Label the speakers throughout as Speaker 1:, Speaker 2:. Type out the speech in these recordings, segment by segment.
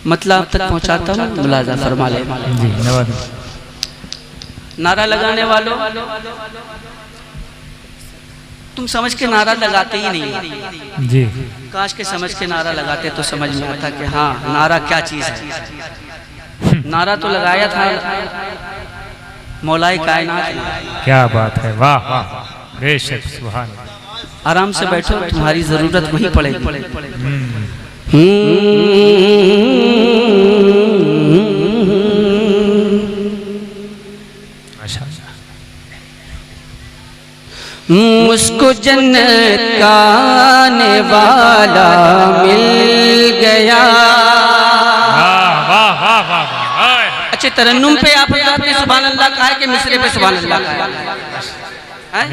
Speaker 1: مطلب تک پہنچاتا ہوں، ملاحظہ فرما لیں۔ نعرہ لگانے والوں، تم سمجھ کے نعرہ لگاتے ہی نہیں جی، کاش کے سمجھ کے نعرہ لگاتے تو سمجھ میں آتا کہ ہاں نعرہ کیا چیز ہے۔ نعرہ تو لگایا تھا مولا کائنات نے۔ کیا بات ہے، واہ واہ، بے شک، سبحان اللہ۔ آرام سے بیٹھو، تمہاری ضرورت وہی پڑے گی۔ مجھ کو جنت کا آنے والا مل گیا۔ اچھے ترنم پہ آپ حضرات نے سبحان اللہ کہا ہے کہ مصرے پہ سبحان اللہ کہا ہے؟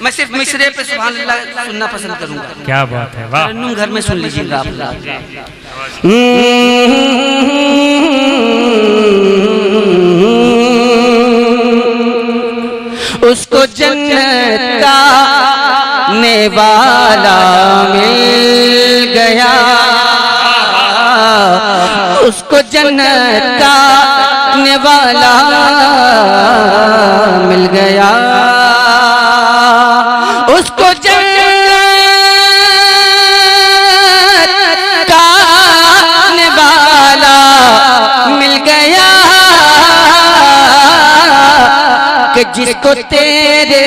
Speaker 1: میں صرف مصرے پہ سبحان اللہ سننا پسند کروں گا۔ کیا بات ہے، ترنم گھر میں سن لیجئے گا آپ حضرات۔ اس کو جنت کا آنے والا مل گیا، اس کو جنت کا آنے والا مل گیا، اس کو جنت کا آنے والا مل گیا، کہ جس کو تیرے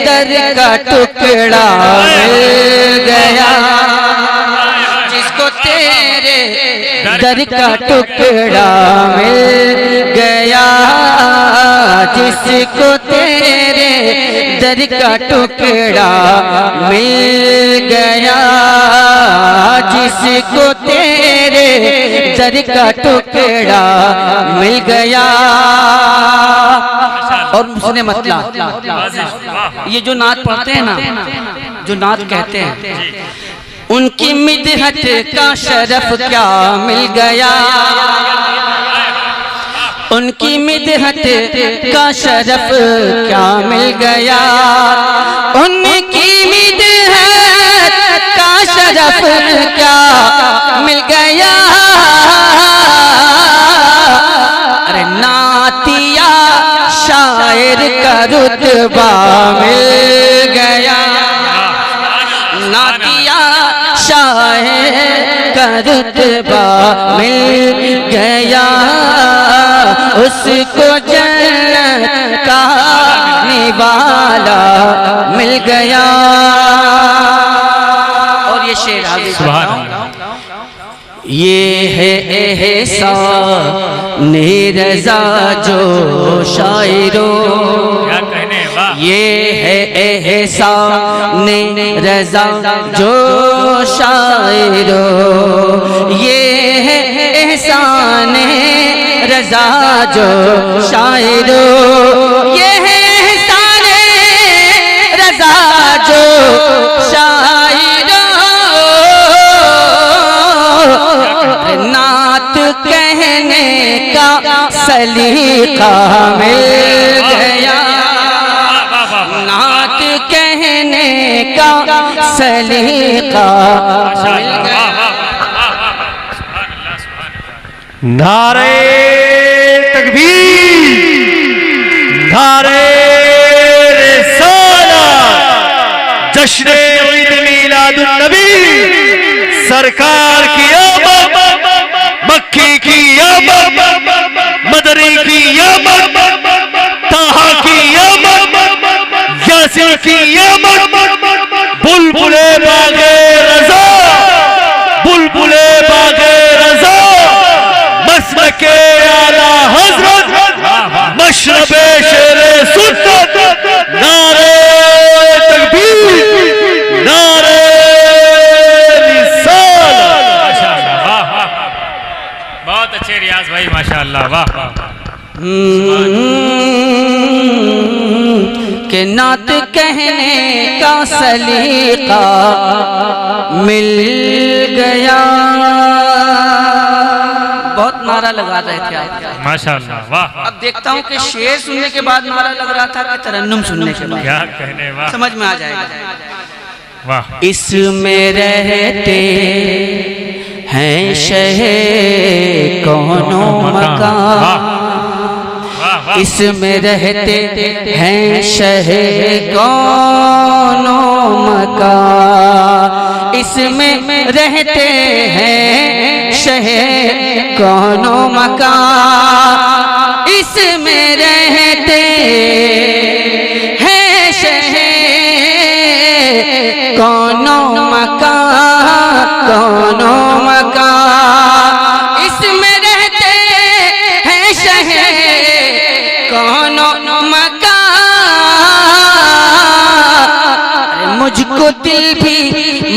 Speaker 1: در کا ٹکڑا مل گیا، جس کو تیرے در کا ٹکڑا مل گیا، جس کو تیرے در کا ٹکڑا مل گیا، جس کو تیرے در کا ٹکڑا مل گیا۔ اور اس نے مطلب یہ جو نعت پڑھتے ہیں نا، جو نعت کہتے ہیں، ان کی مدحت کا شرف کیا مل گیا، ان کی مدحت کا شرف کیا مل گیا، ان کی مدحت کا شرف کیا مل گیا، ارے نعتیہ شاعر کا رتبہ مل گیا، نعتیہ شاعر کا رتبہ مل گیا، اس کو جنت کا آنے والا مل گیا۔ اور یہ شعر آگے سبحان اللہ، یہ ہے احسان رضا جو شاعروں، یہ ہے احسان رضا جو شاعروں، یہ ہے احسان رضا جو شاعروں، یہ ہے احسان رضا جو شاعروں، نعت کہنے کا سلیقہ مل گیا، نعت کہنے کا سلیقہ مل گیا۔
Speaker 2: نعرہ تکبیر، نعرہ رسالت، جشن عید میلاد النبی، سرکار کی آمد، مکی کی آمد، مدری کی آمد، طٰہٰ کی آمد، یاسین کی آمد، بلبل باغ رضا، بلبل باغ رضا، مسلک اعلیٰ حضرت، مشرب شیر سنت، نعرہ تکبیر، نعرہ بہت اچھے ریاض بھائی، ماشاءاللہ، واہ واہ۔
Speaker 1: کہ نعت کہنے کا سلیقہ مل گیا۔ بہت نعرہ لگا رہے تھے آپ،
Speaker 2: ماشاءاللہ، واہ۔
Speaker 1: اب دیکھتا ہوں کہ شعر سننے کے بعد نعرہ لگ رہا تھا کہ ترنم سننے کے بعد،
Speaker 2: کیا کہنے، واہ،
Speaker 1: سمجھ میں آ جائے گا۔
Speaker 2: واہ،
Speaker 1: اس میں رہتے ہیں شہر کونو مکان اس میں رہتے ہیں شہ کونو مکان اس میں رہتے ہیں شہ کونو مکان اس میں رہتے ہیں شہ کونو مکان کونو مکان اس میں رہتے ہیں شہ کونو مکان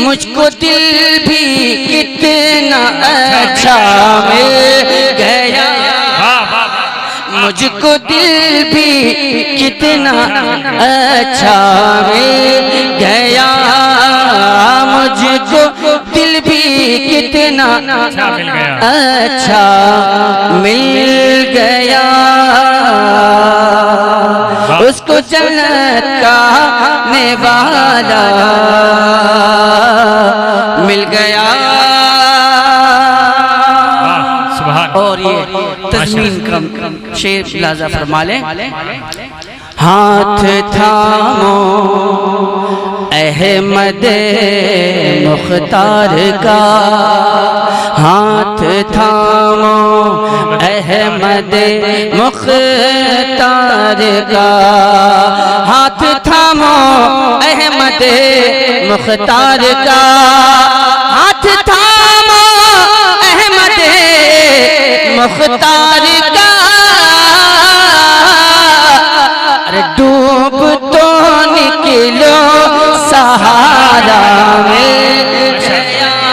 Speaker 1: مجھ کو دل بھی کتنا اچھا مل گیا مجھ کو دل بھی کتنا اچھا مل گیا مجھ کو دل بھی کتنا اچھا مل گیا اس کو جنت کا نوالا مل گیا اور یہ تضمین کا شعر لازہ فرما لیں ہاتھ تھامو احمد مختار کا ہاتھ تھامو احمد مختار کا ہاتھ تھامو احمد مختار کا ہاتھ تھامو احمد مختار کا ڈوب تو نکلو سہارا میں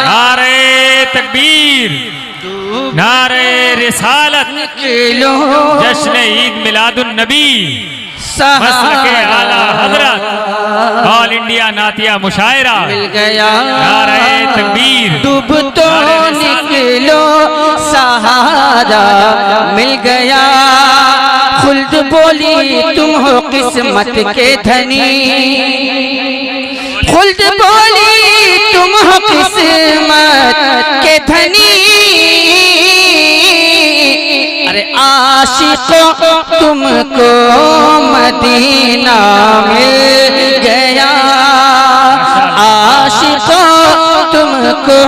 Speaker 2: نعرہ تکبیر نعرہ رسالت
Speaker 1: نکلو
Speaker 2: جشن عید میلاد النبی
Speaker 1: سہارا
Speaker 2: مسلک اعلیٰ حضرت آل انڈیا نعتیہ مشاعرہ
Speaker 1: مل گیا
Speaker 2: نعرہ تکبیر
Speaker 1: ڈوب تو نکلو سہارا مل گیا خلد بولی تم ہو قسمت کے دھنی خلد بولی تم ہو قسمت کے دھنی ارے عاشقوں تم کو مدینہ مل گیا عاشقوں تم کو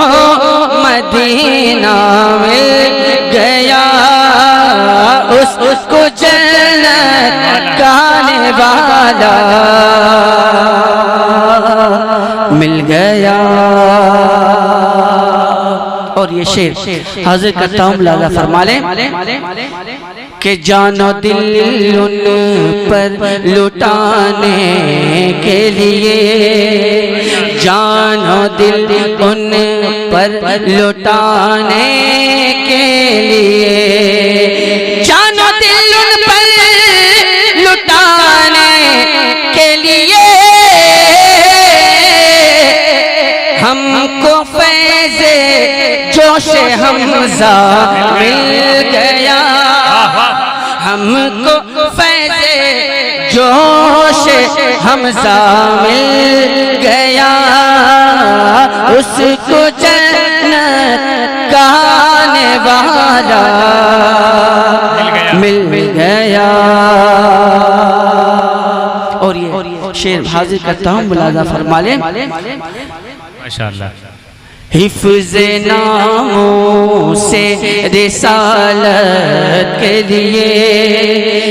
Speaker 1: مدینہ مل گیا اس کو جنت کا نوالا مل گیا اور یہ شعر حاضر کرتا ہوں لازہ فرما لیں کہ جان و دل ان پر لٹانے کے لیے جان و دل ان پر لٹانے کے لیے جان و دل ان پر لٹانے کے لیے ہم کو فیض جوش حمزہ مل گیا ہم کو فیض جوش حمزہ مل گیا اس کو جنت کا نوالا مل گیا اور یہ شعر حاضر کرتا ہوں ملاحظہ فرما لیں
Speaker 2: ماشاءاللہ
Speaker 1: حفظ ناموں سے رسالت کے لیے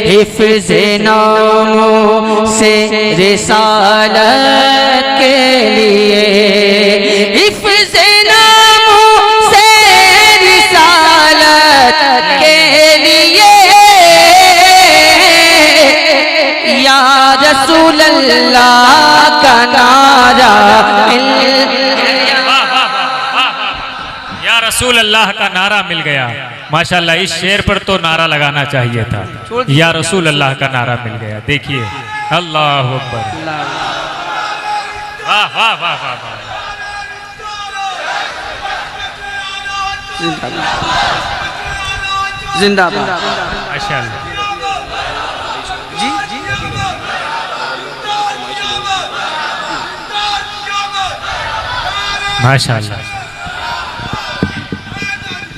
Speaker 1: حفظ ناموں سے رسالت کے لیے حفظ ناموں سے رسالت کے لیے یا رسول اللہ کا نعرہ
Speaker 2: رسول اللہ کا نعرہ مل گیا ماشاءاللہ اس شعر پر تو نعرہ لگانا چاہیے تھا یا رسول اللہ کا نعرہ مل گیا دیکھیے اللہ اکبر واہ واہ واہ واہ
Speaker 1: زندہ باد
Speaker 2: ماشاءاللہ
Speaker 1: جی
Speaker 2: ماشاءاللہ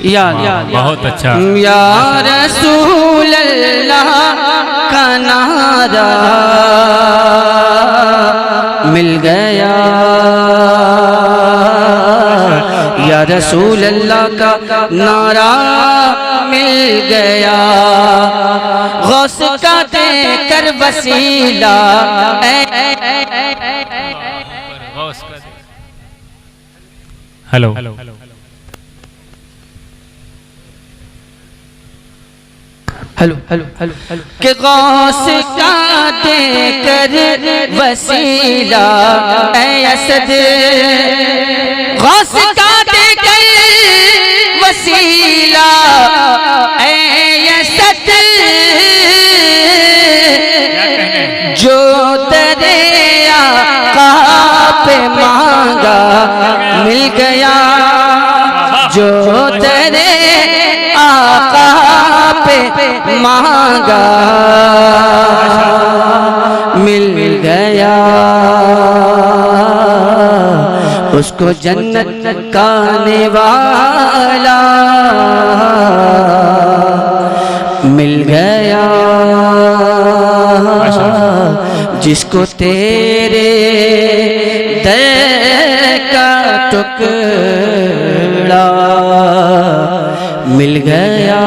Speaker 1: یا
Speaker 2: بہت اچھا
Speaker 1: یا رسول اللہ کا نعرہ مل گیا یا رسول اللہ کا نعرہ مل گیا غوث کا دے کر وسیلہ
Speaker 2: ہلو
Speaker 1: کہ غوث کا دے کر وسیلہ اے اسد غوث کا دے کر وسیلہ اے اسد جو دریا پہ مانگا مل گیا جو تیرے آقا پہ مانگا مل گیا اس کو جنت کا نوالا مل گیا جس کو تیرے در کا ٹکڑا مل گیا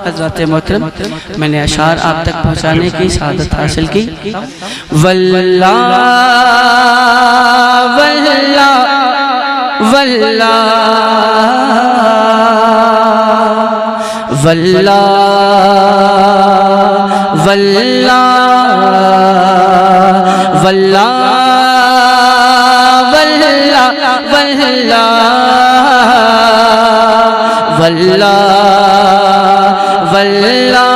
Speaker 1: حضرات محترم میں نے اشعار آپ تک پہنچانے کی سعادت حاصل کی واللہ واللہ واللہ واللہ واللہ واللہ واللہ واللہ واللہ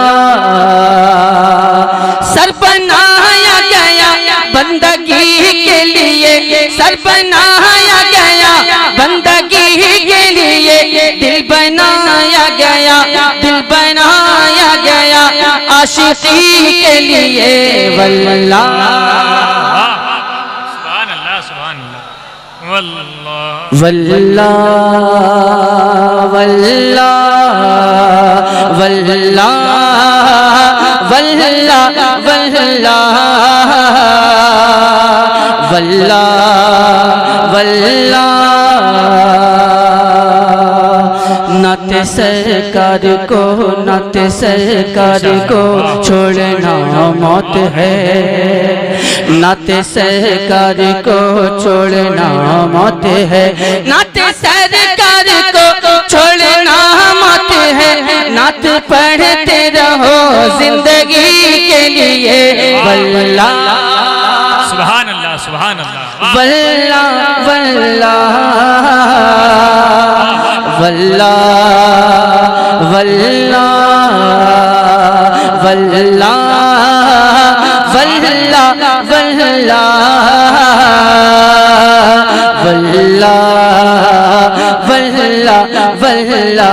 Speaker 1: سر بنایا گیا بندگی کے لیے سر بنایا گیا بندگی کے لیے دل بنایا گیا دل بنایا گیا عاشقی کے لیے واللہ
Speaker 2: سبحان اللہ سبحان اللہ
Speaker 1: واللہ واللہ واللہ واللہ واللہ واللہ واللہ نعت سرکار کو نعت سرکار کو چھوڑنا موت ہے نعت سرکار کو چھوڑنا موت ہے نعت سرکار کو چھوڑنا موت ہے نعت پڑھتے رہو زندگی کے لیے واللہ
Speaker 2: سبحان اللہ سبحان اللہ
Speaker 1: واللہ واللہ واللہ واللہ واللہ واللہ واللہ واللہ واللہ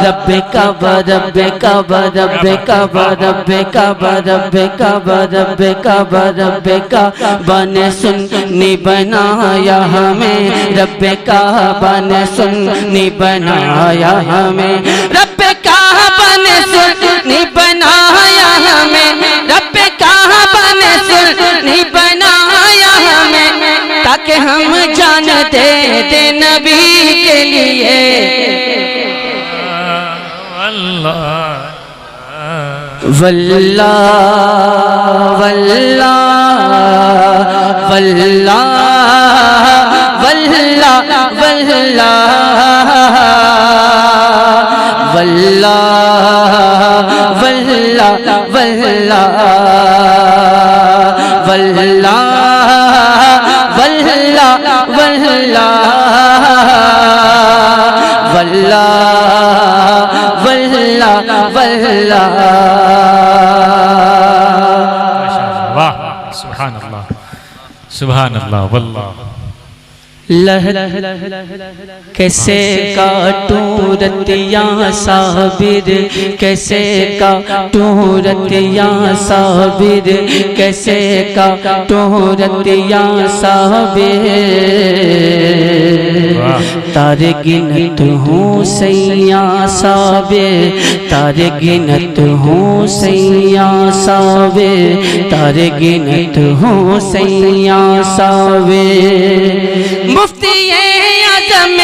Speaker 1: رب کعبہ رب کعبہ رب کعبہ رب کعبہ رب کعبہ رب کعبہ رب کعبہ نے سنی بنایا ہمیں رب کعبہ نے سنی بنایا ہمیں رب کعبہ نے سنی بنایا ہمیں رب کعبہ نے سنی بنایا ہمیں تاکہ ہم جان دے دے نبی کے لیے واللہ واللہ واللہ واللہ واللہ واللہ واللہ واللہ واللہ واللہ واللہ واللہ
Speaker 2: واہ سبحان اللہ واللہ
Speaker 1: کیسے کاٹوں رتیاں صابر، کیسے کاٹوں رتیاں صابر، کیسے کاٹوں رتیاں صابر، تارے گنت ہوں سیاں صابر، تارے گنت ہوں سیاں صابر، تارے گنت ہوں سیاں صابر۔ مفتی اعظم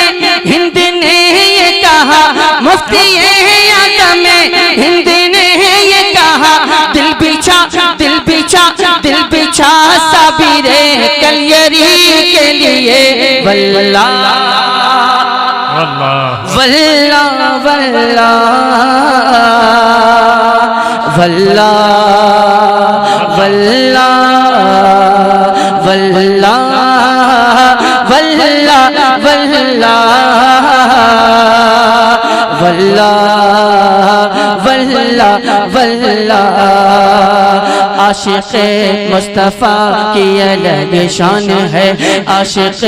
Speaker 1: ہند نے یہ کہا، مفتی اعظم ہند نے یہ کہا، دل بچھا دل بچھا دل بچھا صابر کلیری کے لیے، واللہ واللہ واللہ واللہ واللہ واللہ واللہ واللہ واللہ واللہ، عاشق مصطفیٰ کی الگ شان ہے، عاشق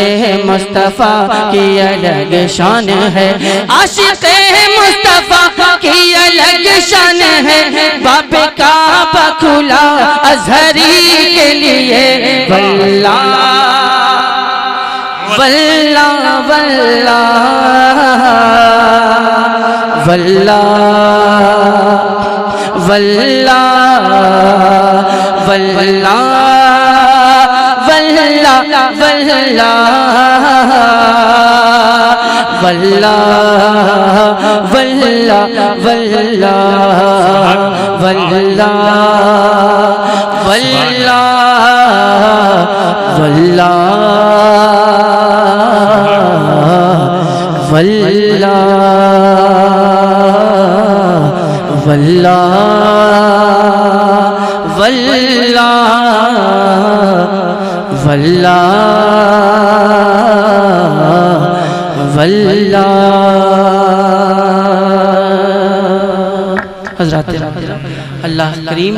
Speaker 1: مصطفیٰ کی الگ شان ہے، عاشق مصطفیٰ کی الگ شان ہے، باب کعبہ کھلا ازہری کے لیے، واللہ واللہ واللہ واللہ واللہ واللہ واللہ واللہ واللہ واللہ واللہ واللہ واللہ واللہ واللہ واللہ واللہ واللہ۔ حضرات اللہ کریم